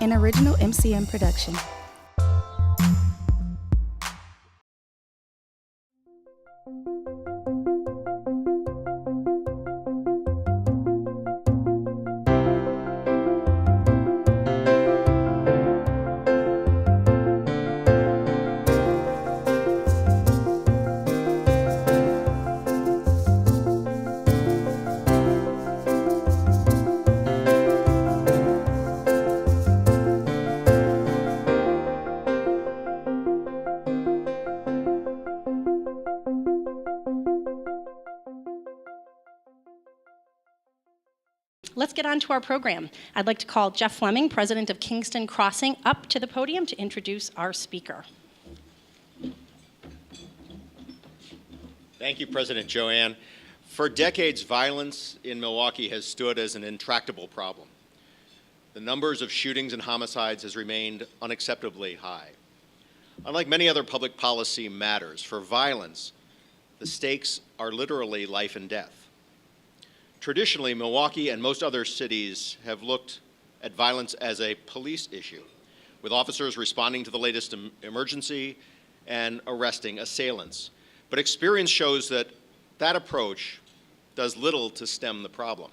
an original MCM production. Let's get on to our program. I'd like to call Jeff Fleming, president of Kingston Crossing, up to the podium to introduce our speaker. Thank you, President Joanne. For decades, violence in Milwaukee has stood as an intractable problem. The numbers of shootings and homicides has remained unacceptably high. Unlike many other public policy matters, for violence, the stakes are literally life and death. Traditionally, Milwaukee and most other cities have looked at violence as a police issue, with officers responding to the latest emergency and arresting assailants. But experience shows that that approach does little to stem the problem.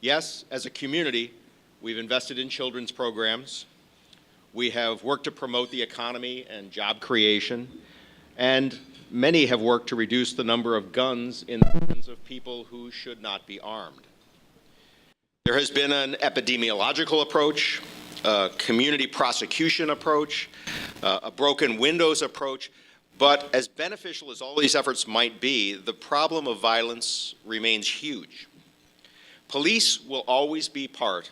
Yes, as a community, we've invested in children's programs. We have worked to promote the economy and job creation, and many have worked to reduce the number of guns in the hands of people who should not be armed. There has been an epidemiological approach, a community prosecution approach, a broken windows approach, but as beneficial as all these efforts might be, the problem of violence remains huge. Police will always be part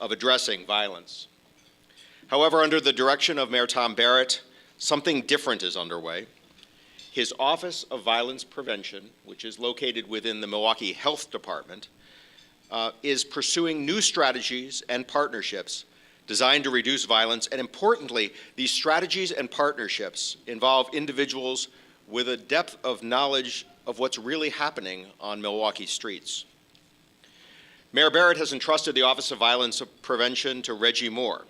of addressing violence. However, under the direction of Mayor Tom Barrett, something different is underway. His Office of Violence Prevention, which is located within the Milwaukee Health Department, is pursuing new strategies and partnerships designed to reduce violence. And importantly, these strategies and partnerships involve individuals with a depth of knowledge of what's really happening on Milwaukee streets. Mayor Barrett has entrusted the Office of Violence Prevention to Reggie Moore.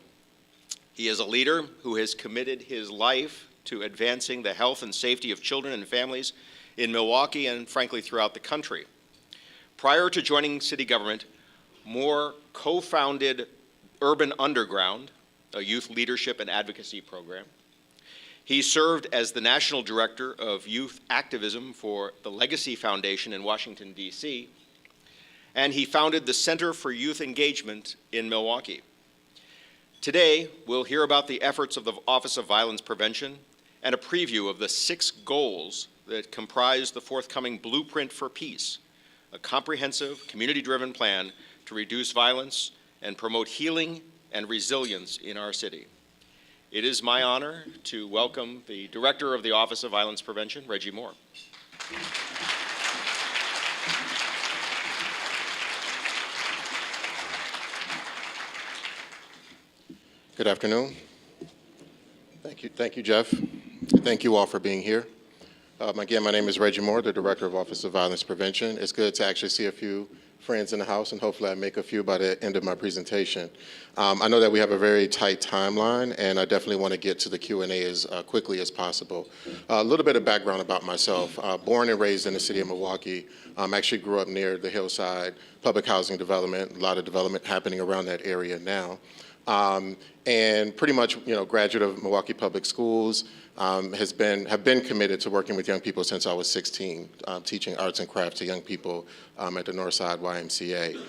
He is a leader who has committed his life to advancing the health and safety of children and families in Milwaukee and, frankly, throughout the country. Prior to joining city government, Moore co-founded Urban Underground, a youth leadership and advocacy program. He served as the national director of youth activism for the Legacy Foundation in Washington, D.C., and he founded the Center for Youth Engagement in Milwaukee. Today, we'll hear about the efforts of the Office of Violence Prevention and a preview of the 6 goals that comprise the forthcoming Blueprint for Peace, a comprehensive, community-driven plan to reduce violence and promote healing and resilience in our city. It is my honor to welcome the Director of the Office of Violence Prevention, Reggie Moore. Good afternoon. Thank you, Jeff. Thank you all for being here. Again, my name is Reggie Moore, the Director of Office of Violence Prevention. It's good to actually see a few friends in the house, and hopefully I make a few by the end of my presentation. I know that we have a very tight timeline, and I definitely want to get to the Q&A as quickly as possible. A little bit of background about myself. Born and raised in the city of Milwaukee, actually grew up near the Hillside public housing development, a lot of development happening around that area now. And pretty much, graduate of Milwaukee Public Schools, have been committed to working with young people since I was 16, teaching arts and crafts to young people at the Northside YMCA.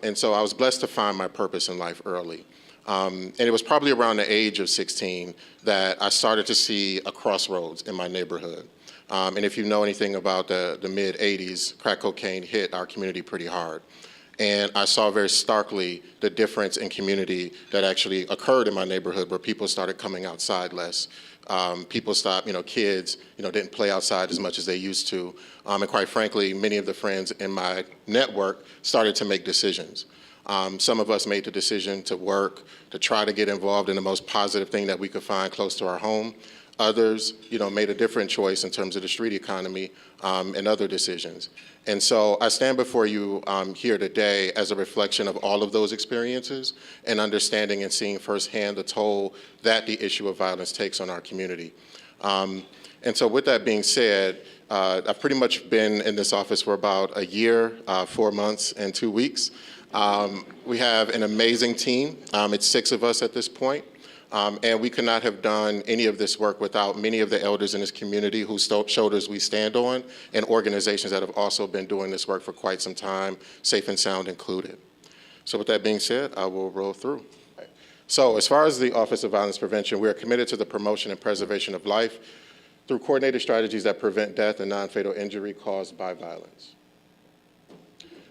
And so I was blessed to find my purpose in life early. And it was probably around the age of 16 that I started to see a crossroads in my neighborhood. And if you know anything about the mid-'80s, crack cocaine hit our community pretty hard. And I saw very starkly the difference in community that actually occurred in my neighborhood, where people started coming outside less. People stopped, kids, didn't play outside as much as they used to. And quite frankly, many of the friends in my network started to make decisions. Some of us made the decision to work, to try to get involved in the most positive thing that we could find close to our home. Others, made a different choice in terms of the street economy and other decisions. And so I stand before you here today as a reflection of all of those experiences and understanding and seeing firsthand the toll that the issue of violence takes on our community. And so with that being said, I've pretty much been in this office for about a year, 4 months, and 2 weeks. We have an amazing team. It's 6 of us at this point. And we could not have done any of this work without many of the elders in this community whose shoulders we stand on, and organizations that have also been doing this work for quite some time, Safe and Sound included. So with that being said, I will roll through. So as far as the Office of Violence Prevention, we are committed to the promotion and preservation of life through coordinated strategies that prevent death and non-fatal injury caused by violence.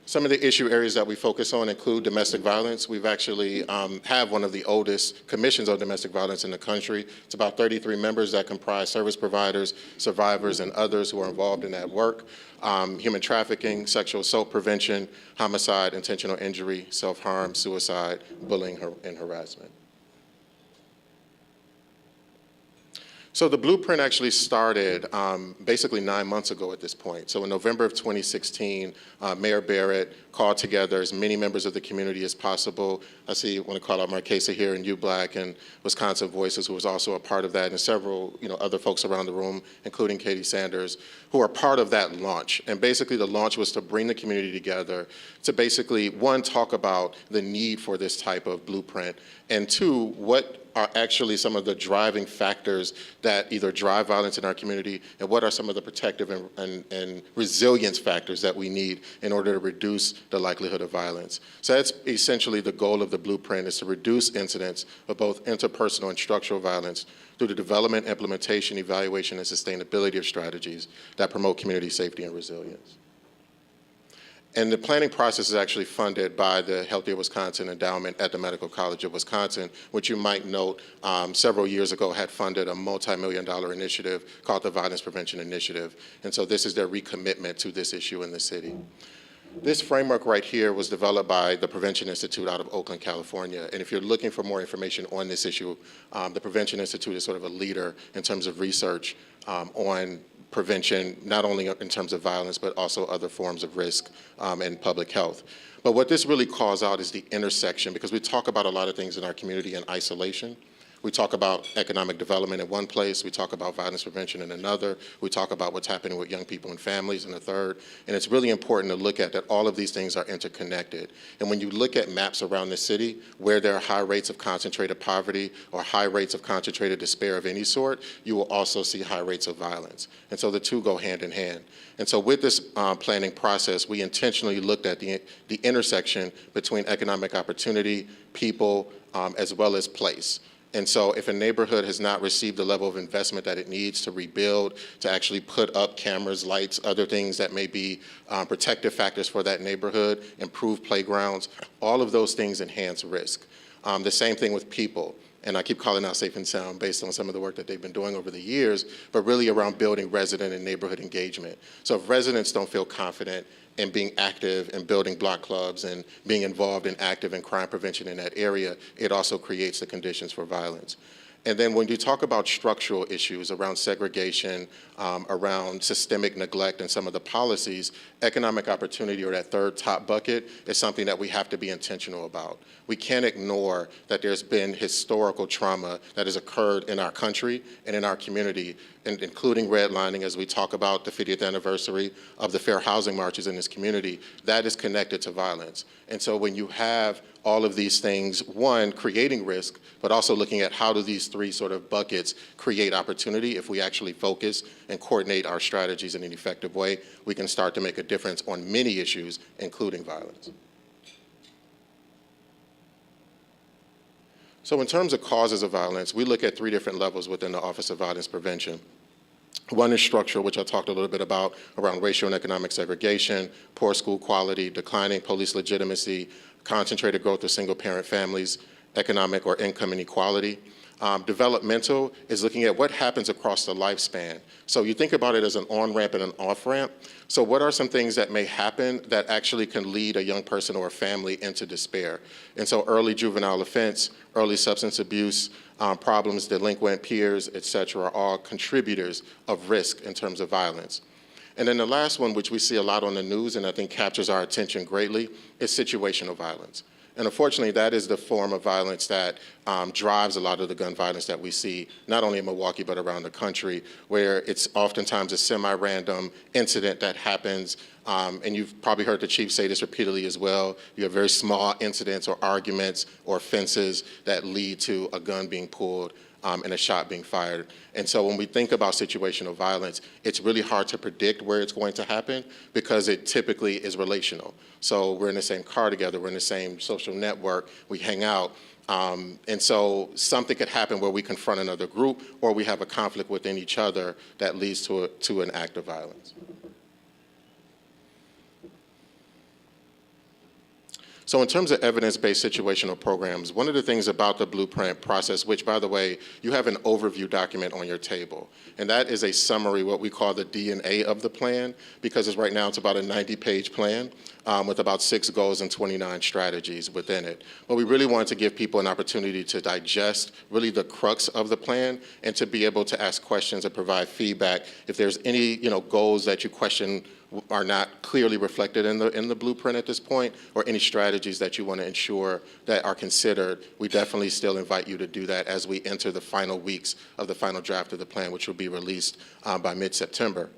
Some of the issue areas that we focus on include domestic violence. We've actually have one of the oldest commissions on domestic violence in the country. It's about 33 members that comprise service providers, survivors, and others who are involved in that work. Human trafficking, sexual assault prevention, homicide, intentional injury, self-harm, suicide, bullying, and harassment. So the blueprint actually started basically 9 months ago at this point. So in November of 2016, Mayor Barrett called together as many members of the community as possible. I want to call out Marquesa here and U Black and Wisconsin Voices, who was also a part of that, and several other folks around the room, including Katie Sanders, who are part of that launch. And basically the launch was to bring the community together to basically, one, talk about the need for this type of blueprint, and two, what are actually some of the driving factors that either drive violence in our community, and what are some of the protective and resilience factors that we need in order to reduce the likelihood of violence. So that's essentially the goal of the blueprint, is to reduce incidents of both interpersonal and structural violence through the development, implementation, evaluation, and sustainability of strategies that promote community safety and resilience. And the planning process is actually funded by the Healthier Wisconsin Endowment at the Medical College of Wisconsin, which you might note several years ago had funded a multi-million-dollar initiative called the Violence Prevention Initiative. And so this is their recommitment to this issue in the city. This framework right here was developed by the Prevention Institute out of Oakland, California. And if you're looking for more information on this issue, the Prevention Institute is sort of a leader in terms of research on prevention, not only in terms of violence, but also other forms of risk and public health. But what this really calls out is the intersection, because we talk about a lot of things in our community in isolation. We talk about economic development in one place, we talk about violence prevention in another, we talk about what's happening with young people and families in a third, and it's really important to look at that all of these things are interconnected. And when you look at maps around the city where there are high rates of concentrated poverty or high rates of concentrated despair of any sort, you will also see high rates of violence. And so the two go hand in hand. And so with this planning process, we intentionally looked at the intersection between economic opportunity, people, as well as place. And so if a neighborhood has not received the level of investment that it needs to rebuild, to actually put up cameras, lights, other things that may be protective factors for that neighborhood, improve playgrounds, all of those things enhance risk. The same thing with people. And I keep calling out Safe and Sound based on some of the work that they've been doing over the years, but really around building resident and neighborhood engagement. So if residents don't feel confident in being active and building block clubs and being involved in active and crime prevention in that area, it also creates the conditions for violence. And then when you talk about structural issues around segregation, around systemic neglect and some of the policies, economic opportunity, or that third top bucket, is something that we have to be intentional about. We can't ignore that there's been historical trauma that has occurred in our country and in our community, including redlining, as we talk about the 50th anniversary of the fair housing marches in this community. That is connected to violence. And so when you have all of these things, one, creating risk, but also looking at how do these three sort of buckets create opportunity. If we actually focus and coordinate our strategies in an effective way, we can start to make a difference on many issues, including violence. So in terms of causes of violence, we look at 3 different levels within the Office of Violence Prevention. One is structural, which I talked a little bit about, around racial and economic segregation, poor school quality, declining police legitimacy, concentrated growth of single-parent families, economic or income inequality. Developmental is looking at what happens across the lifespan. So you think about it as an on-ramp and an off-ramp. So what are some things that may happen that actually can lead a young person or a family into despair? And so early juvenile offense, early substance abuse, problems, delinquent peers, et cetera, are all contributors of risk in terms of violence. And then the last one, which we see a lot on the news and I think captures our attention greatly, is situational violence. And unfortunately, that is the form of violence that drives a lot of the gun violence that we see, not only in Milwaukee, but around the country, where it's oftentimes a semi-random incident that happens. And you've probably heard the chief say this repeatedly as well. You have very small incidents or arguments or offenses that lead to a gun being pulled and a shot being fired. And so when we think about situational violence, it's really hard to predict where it's going to happen because it typically is relational. So we're in the same car together, we're in the same social network, we hang out. And so something could happen where we confront another group or we have a conflict within each other that leads to an act of violence. So in terms of evidence-based situational programs, one of the things about the blueprint process, which, by the way, you have an overview document on your table, and that is a summary, what we call the DNA of the plan, because right now it's about a 90-page plan with about 6 goals and 29 strategies within it. But we really wanted to give people an opportunity to digest really the crux of the plan and to be able to ask questions and provide feedback. If there's any goals that you question are not clearly reflected in the blueprint at this point, or any strategies that you want to ensure that are considered, we definitely still invite you to do that as we enter the final weeks of the final draft of the plan, which will be released by mid-September.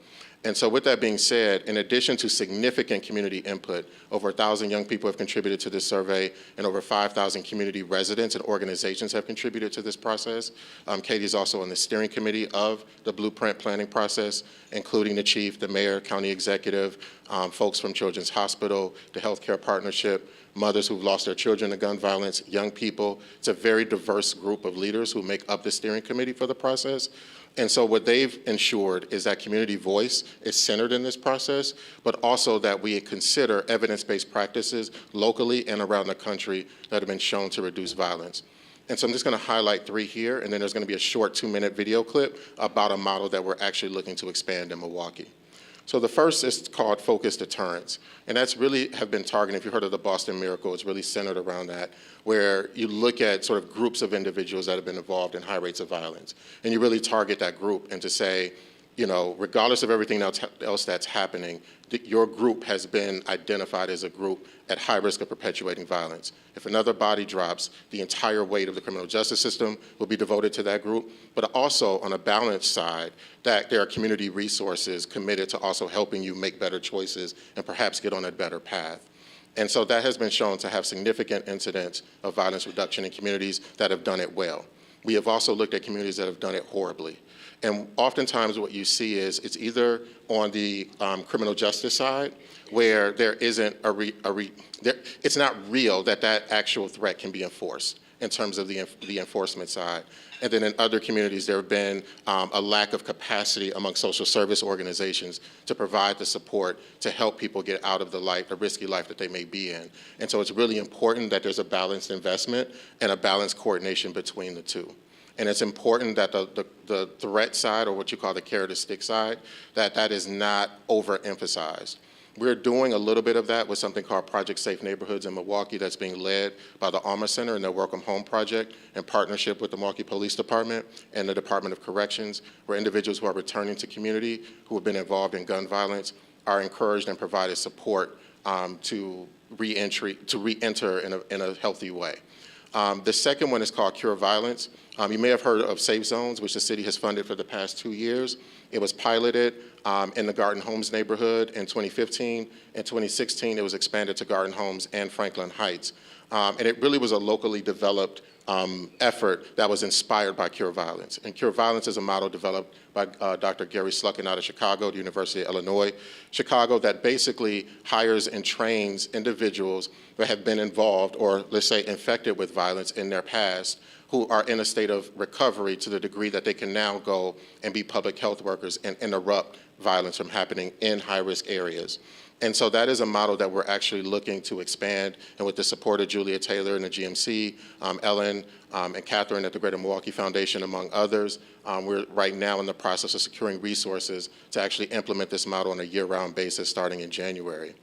And so with that being said, in addition to significant community input, over 1,000 young people have contributed to this survey, and over 5,000 community residents and organizations have contributed to this process. Katie is also on the steering committee of the blueprint planning process, including the chief, the mayor, county executive, folks from Children's Hospital, the Healthcare Partnership, mothers who've lost their children to gun violence, young people. It's a very diverse group of leaders who make up the steering committee for the process. And so what they've ensured is that community voice is centered in this process, but also that we consider evidence-based practices locally and around the country that have been shown to reduce violence. And so I'm just going to highlight 3 here, and then there's going to be a short 2-minute video clip about a model that we're actually looking to expand in Milwaukee. So the first is called focused deterrence, and that's really have been targeted. If you heard of the Boston Miracle, it's really centered around that, where you look at sort of groups of individuals that have been involved in high rates of violence, and you really target that group and to say, regardless of everything else that's happening, your group has been identified as a group at high risk of perpetuating violence. If another body drops, the entire weight of the criminal justice system will be devoted to that group, but also on a balanced side, that there are community resources committed to also helping you make better choices and perhaps get on a better path. And so that has been shown to have significant incidents of violence reduction in communities that have done it well. We have also looked at communities that have done it horribly. And oftentimes what you see is it's either on the criminal justice side where there isn't it's not real that actual threat can be enforced in terms of the enforcement side. And then in other communities, there have been a lack of capacity among social service organizations to provide the support to help people get out of the risky life that they may be in. And so it's really important that there's a balanced investment and a balanced coordination between the two. And it's important that the threat side, or what you call the carrot and stick side, that is not overemphasized. We're doing a little bit of that with something called Project Safe Neighborhoods in Milwaukee that's being led by the Alma Center and their Welcome Home Project in partnership with the Milwaukee Police Department and the Department of Corrections, where individuals who are returning to community who have been involved in gun violence are encouraged and provided support to re-enter in a healthy way. The second one is called Cure Violence. You may have heard of Safe Zones, which the city has funded for the past 2 years. It was piloted in the Garden Homes neighborhood in 2015. In 2016, it was expanded to Garden Homes and Franklin Heights. And it really was a locally developed effort that was inspired by Cure Violence. And Cure Violence is a model developed by Dr. Gary Sluckin out of Chicago, the University of Illinois, Chicago, that basically hires and trains individuals that have been involved or, let's say, infected with violence in their past, who are in a state of recovery to the degree that they can now go and be public health workers and interrupt violence from happening in high-risk areas. And so that is a model that we're actually looking to expand, and with the support of Julia Taylor and the GMC, Ellen and Catherine at the Greater Milwaukee Foundation, among others, we're right now in the process of securing resources to actually implement this model on a year-round basis starting in January.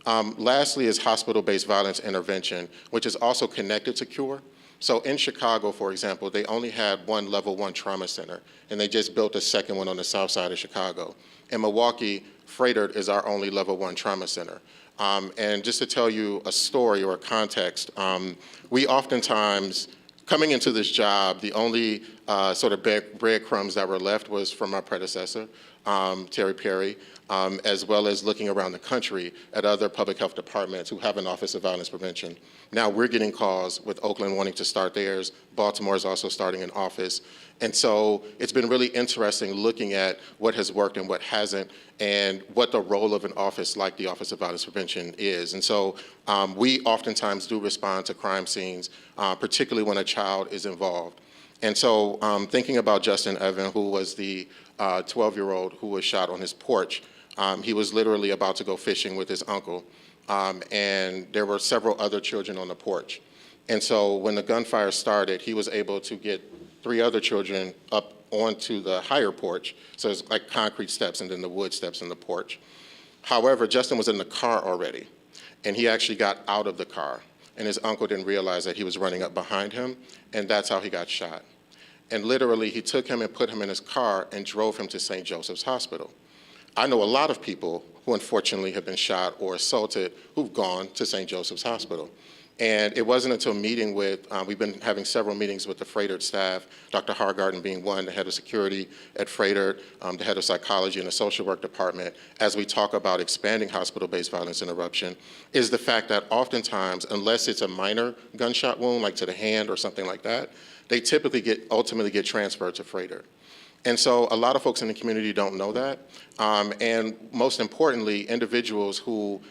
Lastly is hospital-based violence intervention, which is also connected to CURE. So in Chicago, for example, they only had one level 1 trauma center, and they just built a second one on the south side of Chicago. In Milwaukee, Frederick is our only level 1 trauma center. And just to tell you a story or a context, we oftentimes, coming into this job, the only sort of breadcrumbs that were left was from our predecessor, Terry Perry, as well as looking around the country at other public health departments who have an Office of Violence Prevention. Now we're getting calls with Oakland wanting to start theirs. Baltimore is also starting an office. And so it's been really interesting looking at what has worked and what hasn't, and what the role of an office like the Office of Violence Prevention is. And so we oftentimes do respond to crime scenes, particularly when a child is involved. And so thinking about Justin Evan, who was the 12-year-old who was shot on his porch, he was literally about to go fishing with his uncle, and there were several other children on the porch. And so when the gunfire started, he was able to get 3 other children up onto the higher porch, so it's like concrete steps and then the wood steps in the porch. However, Justin was in the car already, and he actually got out of the car, and his uncle didn't realize that he was running up behind him, and that's how he got shot. And literally, he took him and put him in his car and drove him to St. Joseph's Hospital. I know a lot of people who unfortunately have been shot or assaulted who've gone to St. Joseph's Hospital. And it wasn't until meeting with, we've been having several meetings with the Frederick staff, Dr. Hargarten being one, the head of security at Frederick, the head of psychology in the social work department, as we talk about expanding hospital-based violence interruption, is the fact that oftentimes, unless it's a minor gunshot wound, like to the hand or something like that, they typically ultimately get transferred to Frederick. And so a lot of folks in the community don't know that. And most importantly, individuals who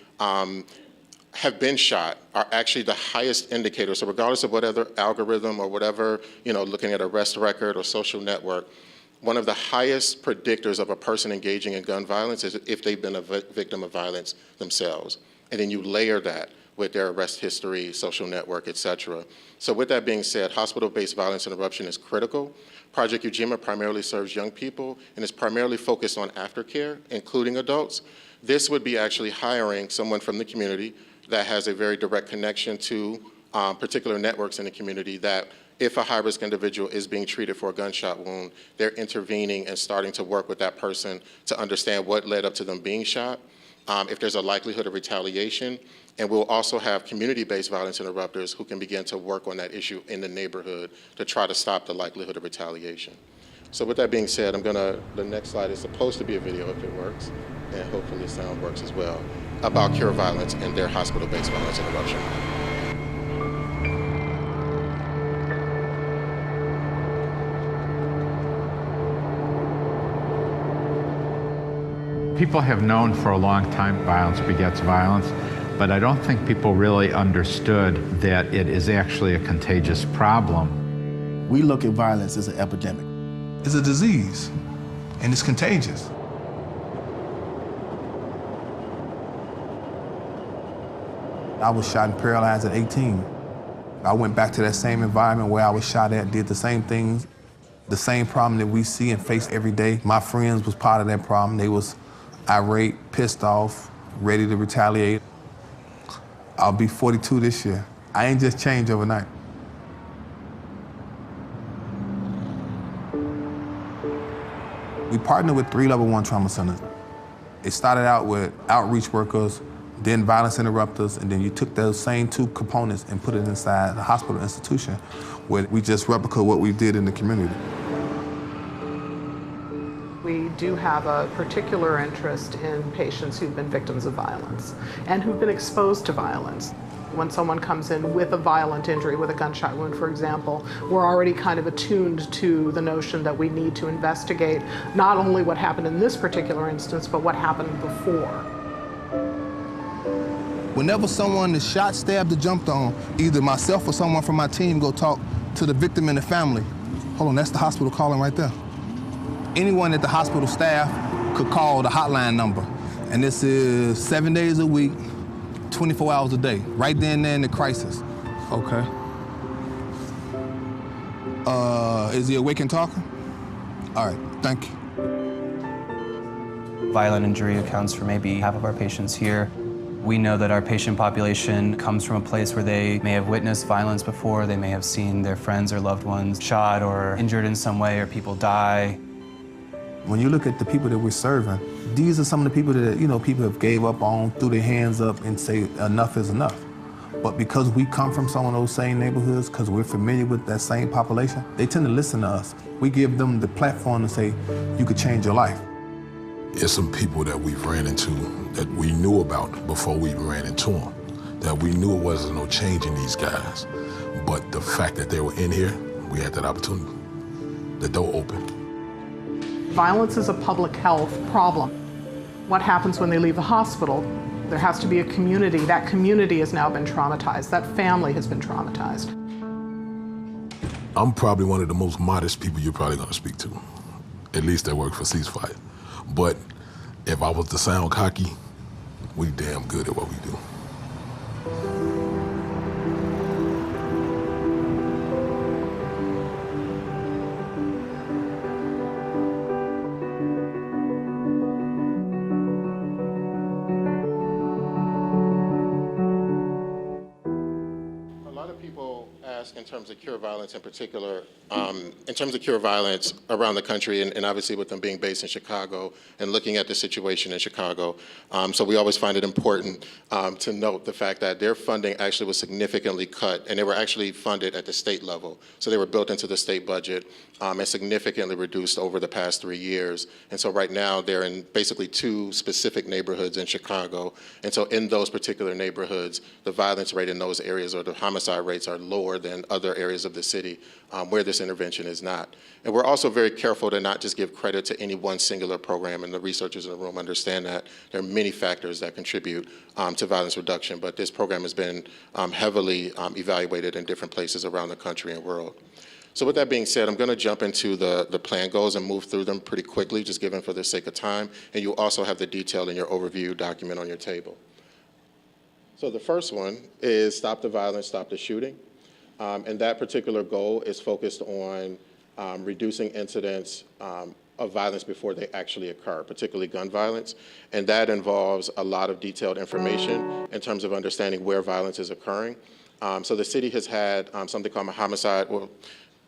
have been shot are actually the highest indicator. So regardless of whatever algorithm or whatever, looking at a arrest record or social network, one of the highest predictors of a person engaging in gun violence is if they've been a victim of violence themselves. And then you layer that with their arrest history, social network, et cetera. So with that being said, hospital-based violence interruption is critical. Project Ujima primarily serves young people and is primarily focused on aftercare, including adults. This would be actually hiring someone from the community that has a very direct connection to particular networks in the community, that if a high-risk individual is being treated for a gunshot wound, they're intervening and starting to work with that person to understand what led up to them being shot, if there's a likelihood of retaliation. And we'll also have community-based violence interrupters who can begin to work on that issue in the neighborhood to try to stop the likelihood of retaliation. So with that being said, the next slide is supposed to be a video if it works, and hopefully sound works as well, about Cure Violence and their hospital-based violence interruption. People have known for a long time violence begets violence, but I don't think people really understood that it is actually a contagious problem. We look at violence as an epidemic. It's a disease, and it's contagious. I was shot and paralyzed at 18. I went back to that same environment where I was shot at, did the same things, the same problem that we see and face every day. My friends was part of that problem. They was irate, pissed off, ready to retaliate. I'll be 42 this year. I ain't just changed overnight. We partnered with 3 level 1 trauma centers. It started out with outreach workers, then violence interrupters, and then you took those same 2 components and put it inside the hospital institution, where we just replicate what we did in the community. We do have a particular interest in patients who've been victims of violence and who've been exposed to violence. When someone comes in with a violent injury, with a gunshot wound, for example, we're already kind of attuned to the notion that we need to investigate not only what happened in this particular instance, but what happened before. Whenever someone is shot, stabbed, or jumped on, either myself or someone from my team go talk to the victim and the family. Hold on, that's the hospital calling right there. Anyone at the hospital staff could call the hotline number, And this is 7 days a week, 24 hours a day, right then and there in the crisis. Okay. Is he awake and talking? All right, thank you. Violent injury accounts for maybe half of our patients here. We know that our patient population comes from a place where they may have witnessed violence before, they may have seen their friends or loved ones shot or injured in some way, or people die. When you look at the people that we're serving, these are some of the people that, people have gave up on, threw their hands up and say enough is enough. But because we come from some of those same neighborhoods, because we're familiar with that same population, they tend to listen to us. We give them the platform to say, you could change your life. It's some people that we've ran into that we knew about before we even ran into them, that we knew it wasn't no change in these guys. But the fact that they were in here, we had that opportunity. The door opened. Violence is a public health problem. What happens when they leave the hospital? There has to be a community. That community has now been traumatized. That family has been traumatized. I'm probably one of the most modest people you're probably gonna speak to, at least that work for Ceasefire. But if I was to sound cocky, we damn good at what we do. In terms of cure violence in particular, in terms of cure violence around the country, and obviously with them being based in Chicago and looking at the situation in Chicago, so we always find it important to note the fact that their funding actually was significantly cut, and they were actually funded at the state level. So they were built into the state budget and significantly reduced over the past 3 years. And so right now they're in basically 2 specific neighborhoods in Chicago. And so in those particular neighborhoods, the violence rate in those areas or the homicide rates are lower than other areas of the city where this intervention is not. And we're also very careful to not just give credit to any one singular program, and the researchers in the room understand that there are many factors that contribute to violence reduction, but this program has been heavily evaluated in different places around the country and world. So with that being said, I'm going to jump into the plan goals and move through them pretty quickly, just given for the sake of time, and you also have the detail in your overview document on your table. So the first one is stop the violence, stop the shooting. And that particular goal is focused on reducing incidents of violence before they actually occur, particularly gun violence. And that involves a lot of detailed information in terms of understanding where violence is occurring. So the city has had something called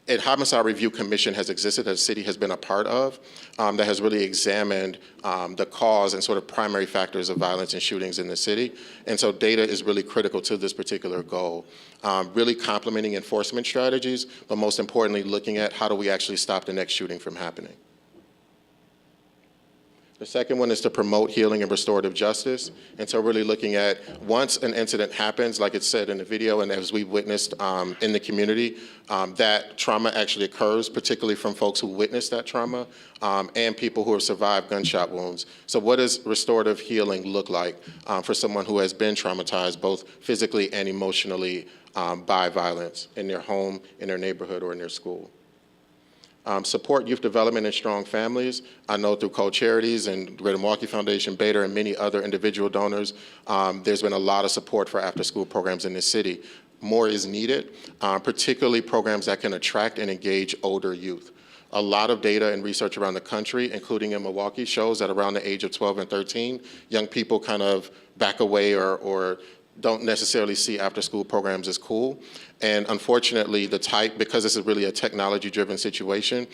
a homicide review commission has existed that the city has been a part of that has really examined the cause and sort of primary factors of violence and shootings in the city. And so data is really critical to this particular goal. Really complementing enforcement strategies, but most importantly, looking at how do we actually stop the next shooting from happening. The second one is to promote healing and restorative justice. And so really looking at once an incident happens, like it said in the video and as we witnessed in the community, that trauma actually occurs, particularly from folks who witnessed that trauma and people who have survived gunshot wounds. So what does restorative healing look like for someone who has been traumatized both physically and emotionally by violence in their home, in their neighborhood, or in their school? Support youth development and strong families. I know through co-charities and Greater Milwaukee Foundation, Beta, and many other individual donors, there's been a lot of support for after-school programs in this city. More is needed, particularly programs that can attract and engage older youth. A lot of data and research around the country, including in Milwaukee, shows that around the age of 12 and 13, young people kind of back away or don't necessarily see after-school programs as cool. And unfortunately, because this is really a technology-driven situation,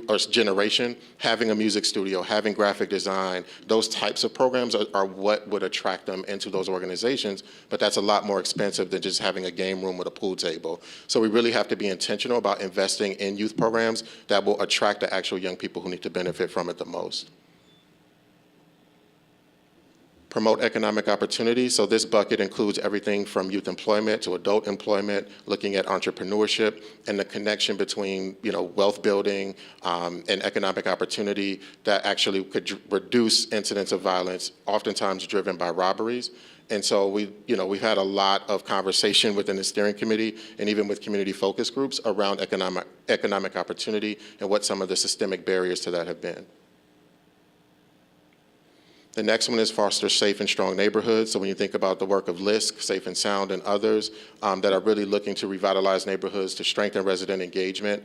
or generation, having a music studio, having graphic design, those types of programs are what would attract them into those organizations, but that's a lot more expensive than just having a game room with a pool table. So we really have to be intentional about investing in youth programs that will attract the actual young people who need to benefit from it the most. Promote economic opportunity. So this bucket includes everything from youth employment to adult employment, looking at entrepreneurship and the connection between, wealth building and economic opportunity that actually could reduce incidents of violence, oftentimes driven by robberies. And so we've had a lot of conversation within the steering committee and even with community focus groups around economic opportunity and what some of the systemic barriers to that have been. The next one is foster safe and strong neighborhoods. So when you think about the work of LISC, Safe and Sound, and others that are really looking to revitalize neighborhoods to strengthen resident engagement,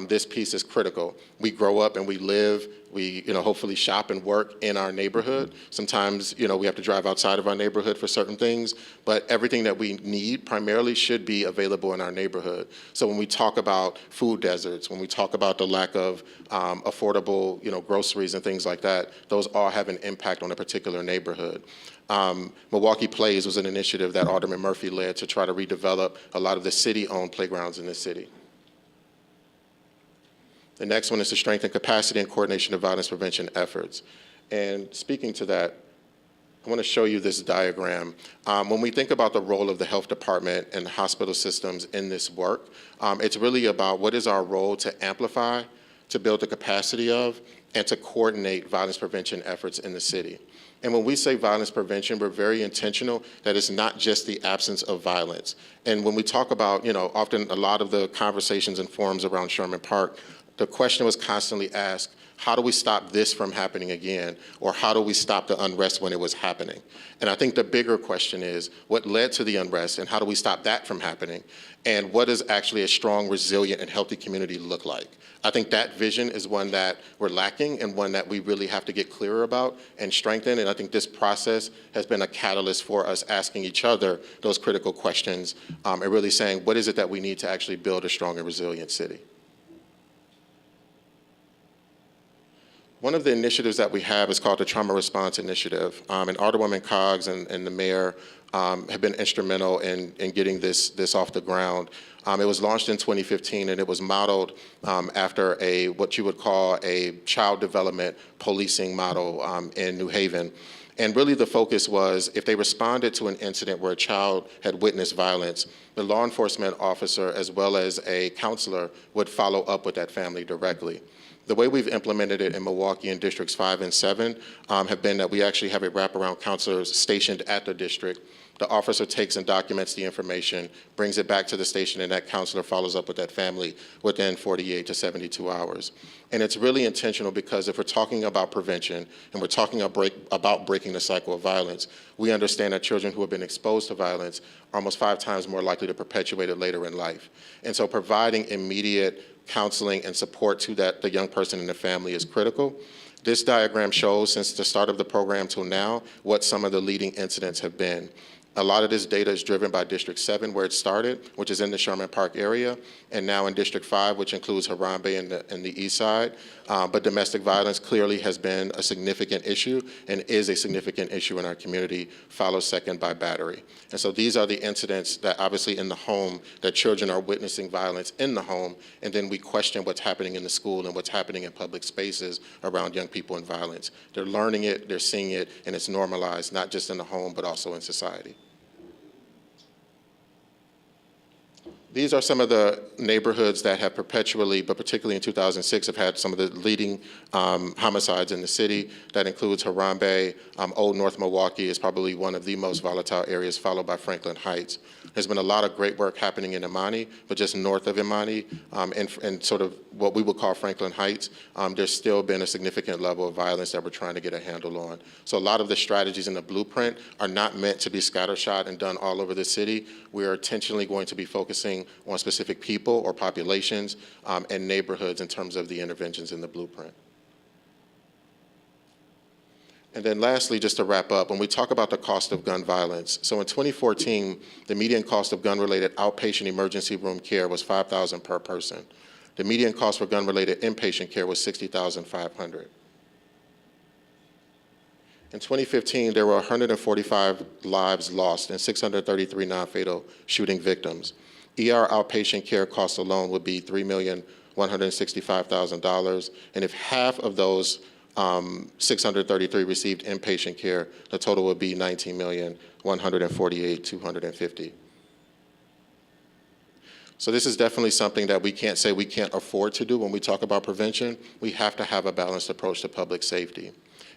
this piece is critical. We grow up and we live, we hopefully shop and work in our neighborhood. Sometimes we have to drive outside of our neighborhood for certain things, but everything that we need primarily should be available in our neighborhood. So when we talk about food deserts, when we talk about the lack of affordable groceries and things like that, those all have an impact on a particular neighborhood. Milwaukee Plays was an initiative that Alderman Murphy led to try to redevelop a lot of the city-owned playgrounds in the city. The next one is to strengthen capacity and coordination of violence prevention efforts. And speaking to that, I want to show you this diagram. When we think about the role of the health department and hospital systems in this work, it's really about what is our role to amplify, to build the capacity of, and to coordinate violence prevention efforts in the city. And when we say violence prevention, we're very intentional that it's not just the absence of violence. And when we talk about, often a lot of the conversations and forums around Sherman Park, the question was constantly asked, how do we stop this from happening again? Or how do we stop the unrest when it was happening? And I think the bigger question is, what led to the unrest and how do we stop that from happening? And what does actually a strong, resilient, and healthy community look like? I think that vision is one that we're lacking and one that we really have to get clearer about and strengthen. And I think this process has been a catalyst for us asking each other those critical questions and really saying, what is it that we need to actually build a strong and resilient city? One of the initiatives that we have is called the Trauma Response Initiative, and Alderwoman Coggs and the mayor have been instrumental in getting this off the ground. It was launched in 2015, and it was modeled after what you would call a child development policing model in New Haven. And really the focus was, if they responded to an incident where a child had witnessed violence, the law enforcement officer as well as a counselor would follow up with that family directly. The way we've implemented it in Milwaukee in Districts 5 and 7 have been that we actually have a wraparound counselor stationed at the district. The officer takes and documents the information, brings it back to the station, and that counselor follows up with that family within 48 to 72 hours. And it's really intentional because if we're talking about prevention and we're talking about breaking the cycle of violence, we understand that children who have been exposed to violence are almost 5 times more likely to perpetuate it later in life. And so providing immediate counseling and support to the young person and the family is critical. This diagram shows, since the start of the program till now, what some of the leading incidents have been. A lot of this data is driven by District 7, where it started, which is in the Sherman Park area, and now in District 5, which includes Harambe and the east side. But domestic violence clearly has been a significant issue and is a significant issue in our community, followed second by battery. And so these are the incidents that obviously in the home, that children are witnessing violence in the home, and then we question what's happening in the school and what's happening in public spaces around young people in violence. They're learning it, they're seeing it, and it's normalized, not just in the home, but also in society. These are some of the neighborhoods that have perpetually, but particularly in 2006, have had some of the leading homicides in the city. That includes Harambe. Old North Milwaukee is probably one of the most volatile areas, followed by Franklin Heights. There's been a lot of great work happening in Imani, but just north of Imani and sort of what we would call Franklin Heights, there's still been a significant level of violence that we're trying to get a handle on. So a lot of the strategies in the blueprint are not meant to be scattershot and done all over the city. We are intentionally going to be focusing on specific people or populations and neighborhoods in terms of the interventions in the blueprint. And then lastly, just to wrap up, when we talk about the cost of gun violence, so in 2014, the median cost of gun-related outpatient emergency room care was $5,000 per person. The median cost for gun-related inpatient care was $60,500. In 2015, there were 145 lives lost and 633 non-fatal shooting victims. ER outpatient care costs alone would be $3,165,000, and if half of those 633 received inpatient care, the total would be $19,148,250. So this is definitely something that we can't say we can't afford to do when we talk about prevention. We have to have a balanced approach to public safety.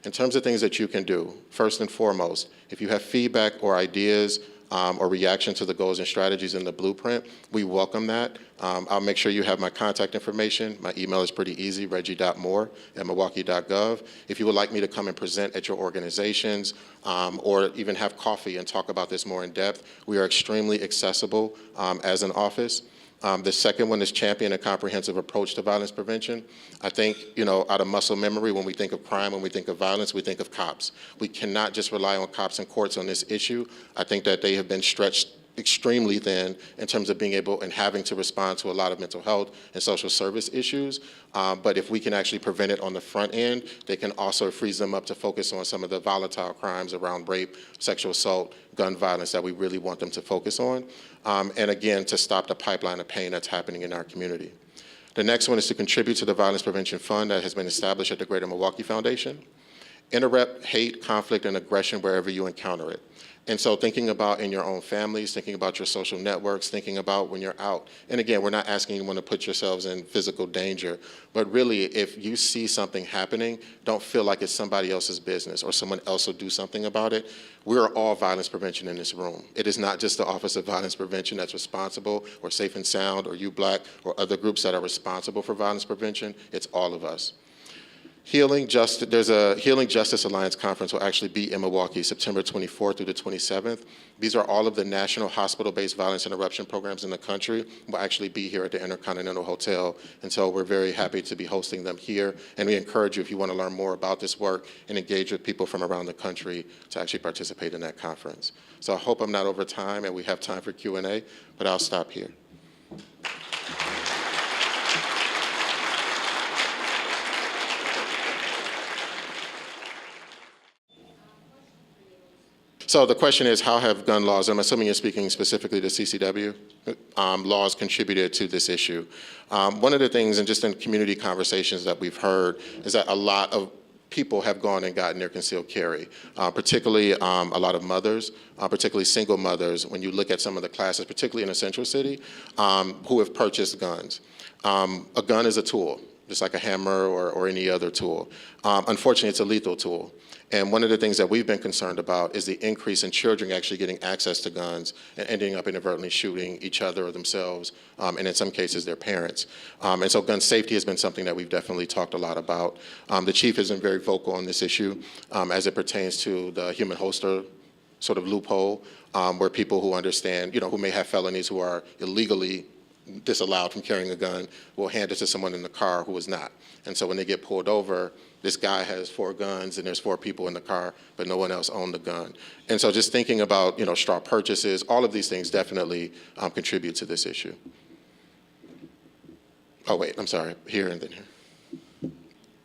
In terms of things that you can do, first and foremost, if you have feedback or ideas or reaction to the goals and strategies in the blueprint, we welcome that. I'll make sure you have my contact information. My email is pretty easy, reggie.moore@milwaukee.gov. If you would like me to come and present at your organizations or even have coffee and talk about this more in depth, we are extremely accessible as an office. The second one is champion a comprehensive approach to violence prevention. I think, out of muscle memory, when we think of crime, when we think of violence, we think of cops. We cannot just rely on cops and courts on this issue. I think that they have been stretched extremely thin in terms of being able and having to respond to a lot of mental health and social service issues. But if we can actually prevent it on the front end, they can also freeze them up to focus on some of the volatile crimes around rape, sexual assault, gun violence that we really want them to focus on. And again, to stop the pipeline of pain that's happening in our community. The next one is to contribute to the Violence Prevention Fund that has been established at the Greater Milwaukee Foundation. Interrupt hate, conflict, and aggression wherever you encounter it. And so thinking about in your own families, thinking about your social networks, thinking about when you're out. And again, we're not asking anyone to put yourselves in physical danger, but really if you see something happening, don't feel like it's somebody else's business or someone else will do something about it. We're all violence prevention in this room. It is not just the Office of Violence Prevention that's responsible, or Safe and Sound, or You Black, or other groups that are responsible for violence prevention. It's all of us. There's a Healing Justice Alliance conference will actually be in Milwaukee, September 24th through the 27th. These are all of the national hospital-based violence interruption programs in the country. Will actually be here at the Intercontinental Hotel. And so we're very happy to be hosting them here. And we encourage you, if you want to learn more about this work and engage with people from around the country, to actually participate in that conference. So I hope I'm not over time and we have time for Q&A, but I'll stop here. So the question is, how have gun laws, I'm assuming you're speaking specifically to CCW, laws contributed to this issue? One of the things, and just in community conversations that we've heard, is that a lot of people have gone and gotten their concealed carry, particularly a lot of mothers, particularly single mothers, when you look at some of the classes, particularly in a central city, who have purchased guns. A gun is a tool, just like a hammer or any other tool. Unfortunately, it's a lethal tool. And one of the things that we've been concerned about is the increase in children actually getting access to guns and ending up inadvertently shooting each other or themselves, and in some cases their parents. And so gun safety has been something that we've definitely talked a lot about. The chief has been very vocal on this issue as it pertains to the human holster sort of loophole, where people who understand, who may have felonies, who are illegally disallowed from carrying a gun, will hand it to someone in the car who is not. And so when they get pulled over, this guy has 4 guns and there's 4 people in the car, but no one else owned the gun. And so just thinking about, straw purchases, all of these things definitely contribute to this issue. Oh, wait, I'm sorry, here and then here.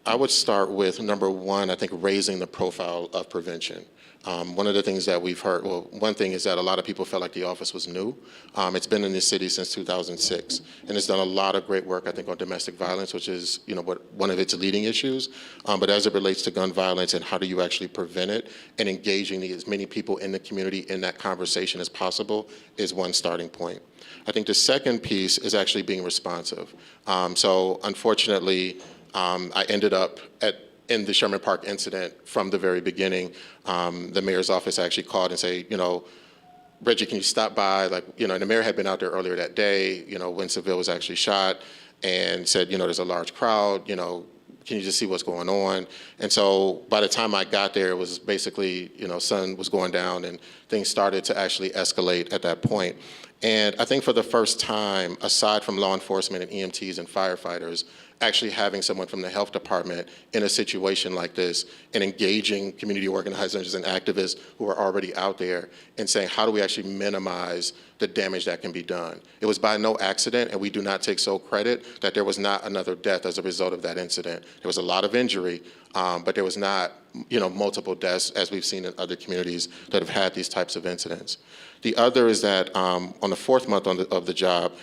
I would start with, number one, I think raising the profile of prevention. One of the things that we've heard, well, one thing is that a lot of people felt like the office was new. It's been in this city since 2006, and it's done a lot of great work, I think, on domestic violence, which is, one of its leading issues. But as it relates to gun violence and how do you actually prevent it, and engaging as many people in the community in that conversation as possible is one starting point. I think the second piece is actually being responsive. So unfortunately, I ended up in the Sherman Park incident from the very beginning. The mayor's office actually called and say, Reggie, can you stop by? And the mayor had been out there earlier that day, when Seville was actually shot, and said, there's a large crowd, can you just see what's going on? And so by the time I got there, it was basically, sun was going down and things started to actually escalate at that point. And I think for the first time, aside from law enforcement and EMTs and firefighters, actually having someone from the health department in a situation like this and engaging community organizers and activists who are already out there and saying, how do we actually minimize the damage that can be done? It was by no accident, and we do not take sole credit, that there was not another death as a result of that incident. There was a lot of injury, but there was not multiple deaths as we've seen in other communities that have had these types of incidents. The other is that on the 4th month of the job,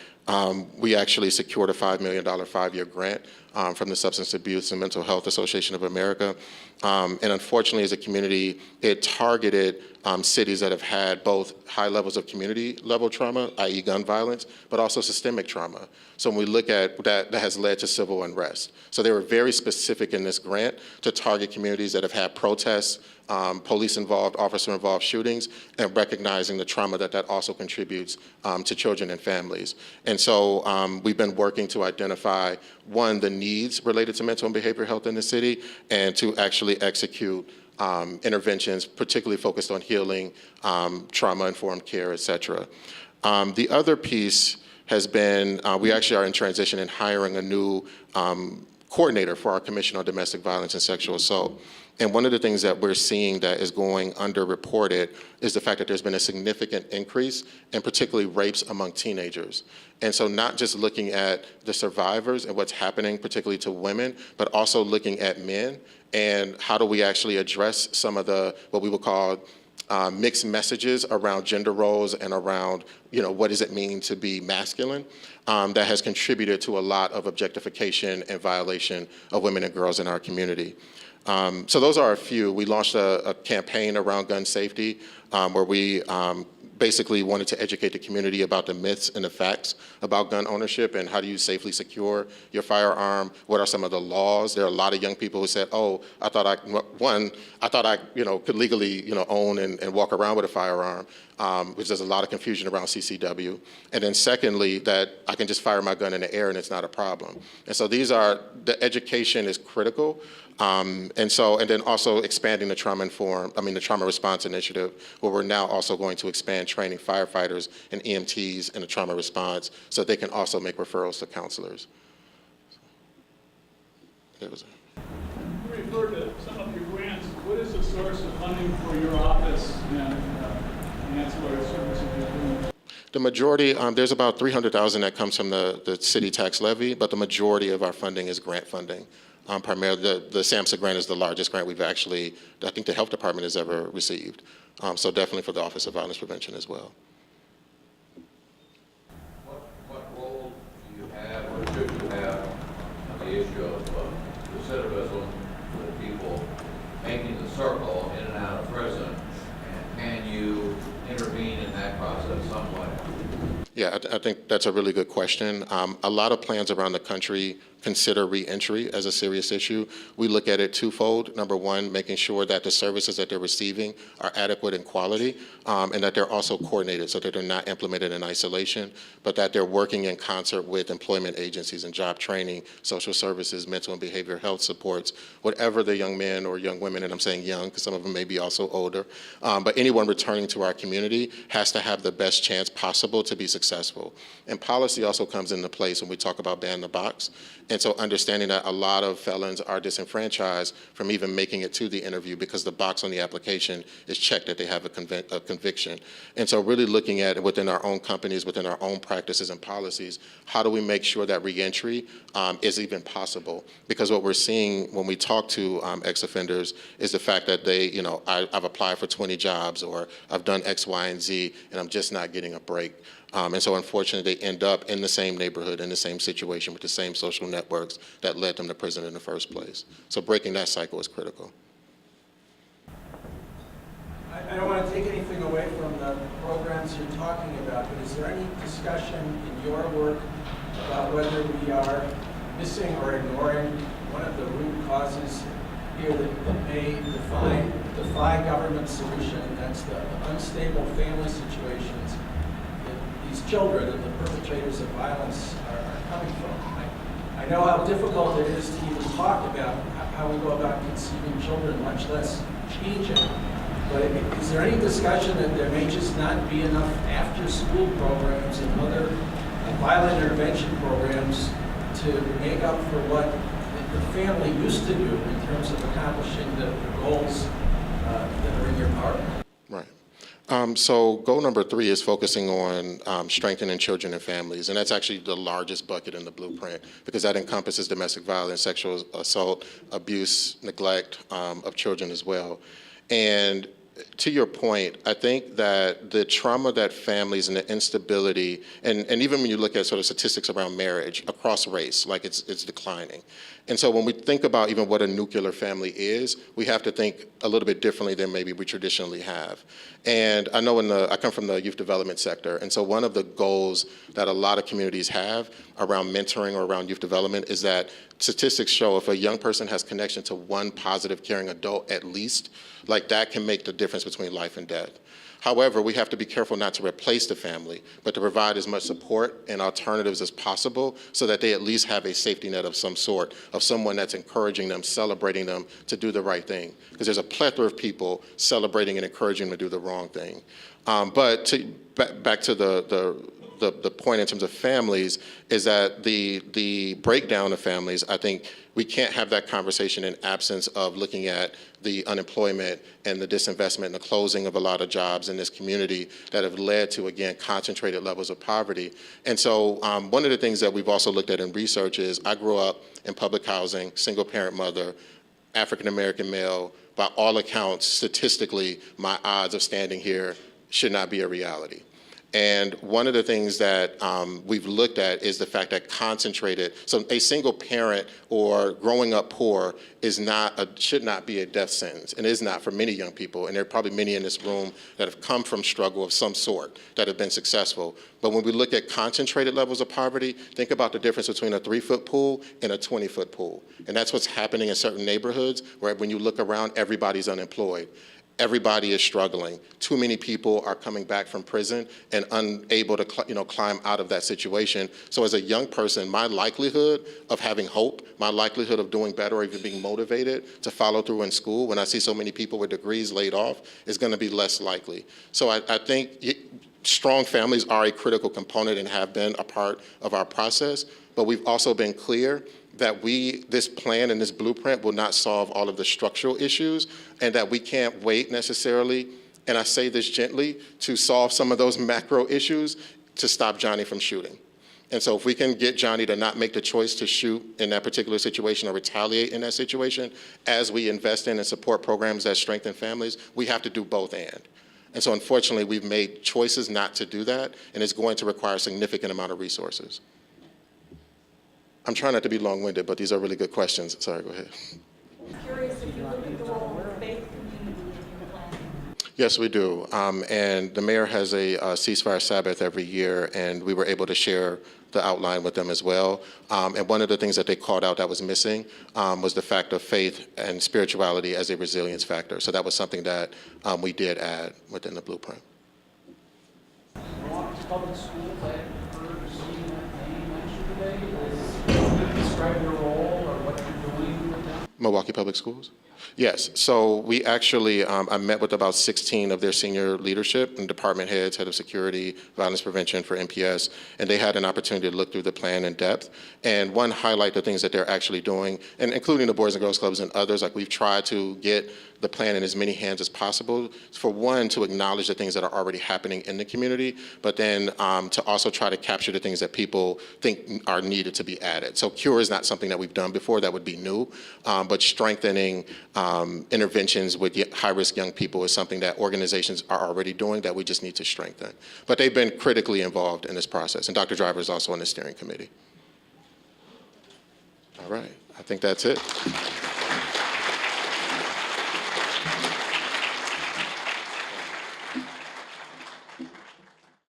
we actually secured a $5 million 5-year grant from the Substance Abuse and Mental Health Association of America. And unfortunately, as a community, it targeted cities that have had both high levels of community level trauma, i.e. gun violence, but also systemic trauma. So when we look at that, that has led to civil unrest. So they were very specific in this grant to target communities that have had protests, police-involved, officer-involved shootings, and recognizing the trauma that that also contributes to children and families. And so we've been working to identify, one, the needs related to mental and behavioral health in the city, and to actually execute interventions, particularly focused on healing, trauma-informed care, et cetera. The other piece has been, we actually are in transition in hiring a new coordinator for our Commission on Domestic Violence and Sexual Assault. And one of the things that we're seeing that is going underreported is the fact that there's been a significant increase in particularly rapes among teenagers. And so not just looking at the survivors and what's happening particularly to women, but also looking at men and how do we actually address some of the, what we would call mixed messages around gender roles and around, what does it mean to be masculine, that has contributed to a lot of objectification and violation of women and girls in our community. So those are a few. We launched a campaign around gun safety where we basically wanted to educate the community about the myths and the facts about gun ownership and how do you safely secure your firearm. What are some of the laws? There are a lot of young people who said, oh, I thought I could legally, own and walk around with a firearm, which there's a lot of confusion around CCW. And then secondly, that I can just fire my gun in the air and it's not a problem. And so the education is critical. And then also expanding the the trauma response initiative, where we're now also going to expand training firefighters and EMTs in the trauma response so they can also make referrals to counselors. You referred to some of your grants. What is the source of funding for your office and ancillary services you're doing? The majority, there's about $300,000 that comes from the city tax levy, but the majority of our funding is grant funding. Primarily, the SAMHSA grant is the largest grant we've actually, I think the health department has ever received. So definitely for the Office of Violence Prevention as well. What role do you have or should you have on the issue of recidivism with people making the circle in and out of prison? And can you intervene in that process somewhat? Yeah, I think that's a really good question. A lot of plans around the country consider re-entry as a serious issue. We look at it twofold. Number one, making sure that the services that they're receiving are adequate in quality, and that they're also coordinated so that they're not implemented in isolation, but that they're working in concert with employment agencies and job training, social services, mental and behavioral health supports, whatever the young men or young women, and I'm saying young because some of them may be also older, but anyone returning to our community has to have the best chance possible to be successful. And policy also comes into place when we talk about ban the box. And so understanding that a lot of felons are disenfranchised from even making it to the interview because the box on the application is checked that they have a conviction. And so really looking at it within our own companies, within our own practices and policies, how do we make sure that reentry is even possible? Because what we're seeing when we talk to ex-offenders is the fact that they, I've applied for 20 jobs or I've done X, Y, and Z, and I'm just not getting a break. And so unfortunately, they end up in the same neighborhood, in the same situation, with the same social networks that led them to prison in the first place. So breaking that cycle is critical. I don't want to take anything away from the programs you're talking about, but is there any discussion in your work about whether we are missing or ignoring one of the root causes here that may defy government solution, and that's the unstable family situations these children and the perpetrators of violence are coming from. I know how difficult it is to even talk about how we go about conceiving children, much less changing. But is there any discussion that there may just not be enough after-school programs and other violent intervention programs to make up for what the family used to do in terms of accomplishing the goals that are in your power? Right. So goal number 3 is focusing on strengthening children and families, and that's actually the largest bucket in the blueprint because that encompasses domestic violence, sexual assault, abuse, neglect of children as well. And To your point, I think that the trauma that families and the instability, and even when you look at sort of statistics around marriage across race, like it's declining. And so when we think about even what a nuclear family is, we have to think a little bit differently than maybe we traditionally have. And I know I come from the youth development sector, and so one of the goals that a lot of communities have around mentoring or around youth development is that statistics show if a young person has connection to one positive, caring adult at least, like that can make the difference between life and death. However, we have to be careful not to replace the family, but to provide as much support and alternatives as possible so that they at least have a safety net of some sort, of someone that's encouraging them, celebrating them to do the right thing. Because there's a plethora of people celebrating and encouraging them to do the wrong thing. But back to the point in terms of families is that the breakdown of families, I think we can't have that conversation in absence of looking at the unemployment and the disinvestment and the closing of a lot of jobs in this community that have led to, again, concentrated levels of poverty. And so one of the things that we've also looked at in research is I grew up in public housing, single parent mother, African-American male. By all accounts, statistically, my odds of standing here should not be a reality. And one of the things that we've looked at is the fact that concentrated, so a single parent or growing up poor should not be a death sentence, and is not for many young people. And there are probably many in this room that have come from struggle of some sort that have been successful. But when we look at concentrated levels of poverty, think about the difference between a 3-foot pool and a 20-foot pool. And that's what's happening in certain neighborhoods where when you look around, everybody's unemployed. Everybody is struggling. Too many people are coming back from prison and unable to climb out of that situation. So as a young person, my likelihood of having hope, my likelihood of doing better or even being motivated to follow through in school when I see so many people with degrees laid off is going to be less likely. So I think strong families are a critical component and have been a part of our process, but we've also been clear that this plan and this blueprint will not solve all of the structural issues, and that we can't wait necessarily, and I say this gently, to solve some of those macro issues to stop Johnny from shooting. And so if we can get Johnny to not make the choice to shoot in that particular situation or retaliate in that situation, as we invest in and support programs that strengthen families, we have to do both and. And so unfortunately, we've made choices not to do that, and it's going to require a significant amount of resources. I'm trying not to be long-winded, but these are really good questions. Sorry, go ahead. I'm curious if you look at the role of the faith community in your plan. Yes, we do. And the mayor has a ceasefire Sabbath every year, and we were able to share the outline with them as well. And one of the things that they called out that was missing was the fact of faith and spirituality as a resilience factor. So that was something that we did add within the blueprint. Milwaukee Public Schools, I heard seeing that name mentioned today. Describe your role or what you're doing with them? Milwaukee Public Schools? Yes, so we actually, I met with about 16 of their senior leadership and department heads, head of security, violence prevention for MPS, and they had an opportunity to look through the plan in depth and highlight the things that they're actually doing, and including the Boys and Girls Clubs and others. Like, we've tried to get the plan in as many hands as possible, for one, to acknowledge the things that are already happening in the community, but then to also try to capture the things that people think are needed to be added. So CURE is not something that we've done before, that would be new, but strengthening interventions with high-risk young people is something that organizations are already doing that we just need to strengthen. But they've been critically involved in this process, and Dr. Driver is also on the steering committee. All right, I think that's it.